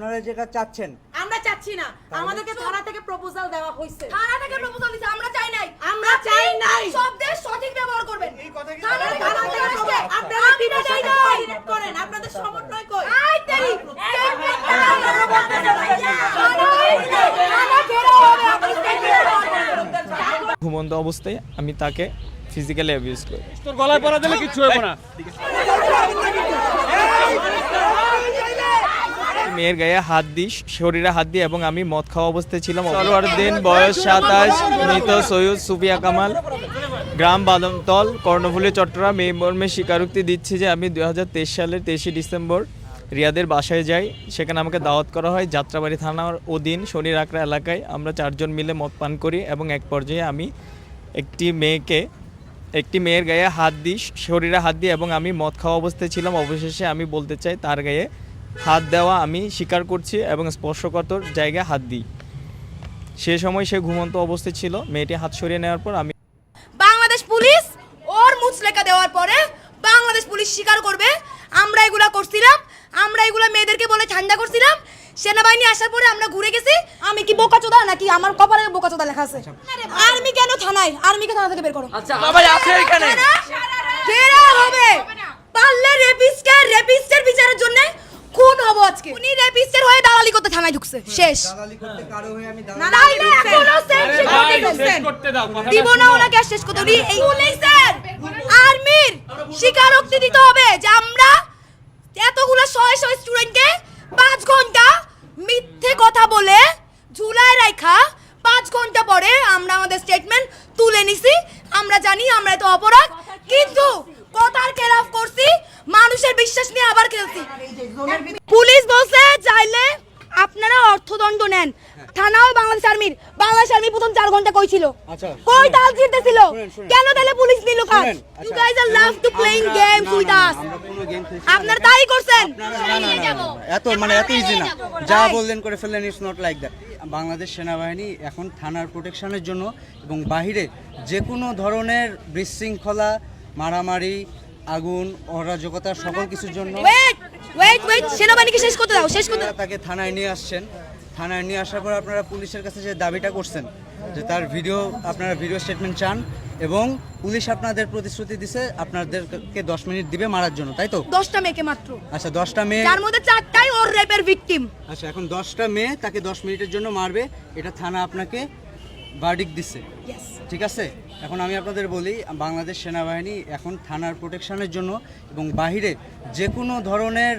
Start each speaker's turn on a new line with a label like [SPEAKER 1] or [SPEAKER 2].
[SPEAKER 1] আপনারা যেটা চাচ্ছেন
[SPEAKER 2] আমরা চাচ্ছি না, আমাদেরকে থানা থেকে প্রপোজাল দেওয়া হয়েছে।
[SPEAKER 3] থানা থেকে প্রপোজাল দিছে, আমরা চাই নাই।
[SPEAKER 2] আমরা চাই নাই।
[SPEAKER 3] শব্দের সঠিক ব্যবহার করবেন।
[SPEAKER 2] থানা থেকে আসছে, আপনারা ডিরেক্ট করেন, আপনাদের সমন্বয় কই?
[SPEAKER 3] আই তেরি
[SPEAKER 4] ঘুমন্ত অবস্থায় আমি তাকে ফিজিক্যালি অ্যাবিউজ করি।
[SPEAKER 5] তোর গলায় পড়া দিলে কিচ্ছু হবে না।
[SPEAKER 4] মেয়ের গায়ে হাত দিই, শরীরে হাত দিই এবং আমি মদ খাওয়া অবস্থায় ছিলাম। সলোয়ার দিন, বয়স 27, মৃত সৈয়দ সুফিয়া কামাল, গ্রাম বাদামতল, কর্ণফুলী, চট্টগ্রাম। এই মর্মে স্বীকারোক্তি দিচ্ছি যে আমি 2023 সালের 23 ডিসেম্বর রিয়াদের বাসায় যাই। সেখানে আমাকে দাওয়াত করা হয় যাত্রাবাড়ি থানার অধীন শনির আকড়া এলাকায়। আমরা 4 জন মিলে মদ পান করি এবং এক পর্যায়ে আমি একটি মেয়ের গায়ে হাত দিই, শরীরে হাত দিই এবং আমি মদ খাওয়া অবস্থায় ছিলাম। অবশেষে আমি বলতে চাই তার গায়ে হাত দেওয়া আমি স্বীকার করছি এবং স্পর্শকাতর জায়গায় হাত দিই। সে সময় সে ঘুমন্ত অবস্থায় ছিল। মেয়েটি হাত সরিয়ে নেওয়ার পর আমি
[SPEAKER 3] বাংলাদেশ পুলিশ ওর মুচলেকা দেওয়ার পরে বাংলাদেশ পুলিশ স্বীকার করবে আমরা এগুলা করছিলাম, আমরা এগুলা মেয়েদেরকে বলে ঠান্ডা করছিলাম। সেনাবাহিনী আসার পরে আমরা ঘুরে গেছি। আমি কি বোকাচোদা নাকি আমার কপালে বোকাচোদা লেখা আছে? আর্মি কেন থানায়? আর্মিকে থানা থেকে বের করো।
[SPEAKER 5] বাবা আছে এখানে।
[SPEAKER 3] ফেরা হবে পারলে রেপিস্টের বিচারের জন্য খুন হব আজকে। উনি রেপিস্টের হয়ে দালালি করতে থানায় ঢুকছে। শেষ।
[SPEAKER 1] দালালি করতে কারো হয়ে আমি
[SPEAKER 3] নাইলে এখনো
[SPEAKER 5] শেষ করতে দাও।
[SPEAKER 3] দিব না ওনাকে আর শেষ করতে। উনি এই পুলিশের আর্মির স্বীকারোক্তি দিতে হবে যে আমরা এতগুলো শয়ে শয়ে স্টুডেন্টকে 5 ঘন্টা মিথ্যে কথা বলে ঝুলায় রাখা, 5 ঘন্টা পরে আমরা আমাদের স্টেটমেন্ট তুলে নিছি। আমরা জানি আমরা তো অপরাধ, কিন্তু কথার খেলাফ করছি, মানুষের বিশ্বাস নিয়ে আবার খেলছি। পুলিশ বলছে চাইলে আপনারা অর্থদণ্ড নেন। থানাও বাংলাদেশ আর্মি প্রথম 4 ঘন্টা কই ছিল? কই তাল জিততেছিল? কেন তাহলে পুলিশ নিল কাজ? You guys are love to playing games with us. আপনারা তাই করছেন।
[SPEAKER 1] এত ইজি না, যা বললেন করে ফেললেন। It's not like that. Bangladesh সেনাবাহিনী এখন থানার প্রোটেকশনের জন্য এবং বাহিরে যে কোনো ধরনের বিশৃঙ্খলা, মারামারি, আগুন, অরাজকতা সকল কিছুর জন্য
[SPEAKER 3] ওয়েট সেনাবাহিনীকে শেষ করতে দাও, শেষ করতে দাও।
[SPEAKER 1] তাকে থানায় নিয়ে আসছেন। থানায় নিয়ে আসার পর আপনারা পুলিশের কাছে যে দাবিটা করছেন যে তার আপনারা ভিডিও স্টেটমেন্ট চান এবং পুলিশ আপনাদের প্রতিশ্রুতি দিছে আপনাদেরকে 10 মিনিট দিবে মারার জন্য, তাই তো?
[SPEAKER 3] 10টা মেয়েকে মাত্র।
[SPEAKER 1] আচ্ছা, 10টা মেয়ে,
[SPEAKER 3] যার মধ্যে 4টাই ওর রেপের ভিকটিম।
[SPEAKER 1] আচ্ছা, এখন 10টা মেয়ে তাকে 10 মিনিটের জন্য মারবে, এটা থানা আপনাকে ভার্ডিক্ট দিচ্ছে, ঠিক আছে? এখন আমি আপনাদের বলি, বাংলাদেশ সেনাবাহিনী এখন থানার প্রোটেকশনের জন্য এবং বাহিরে যে কোনো ধরনের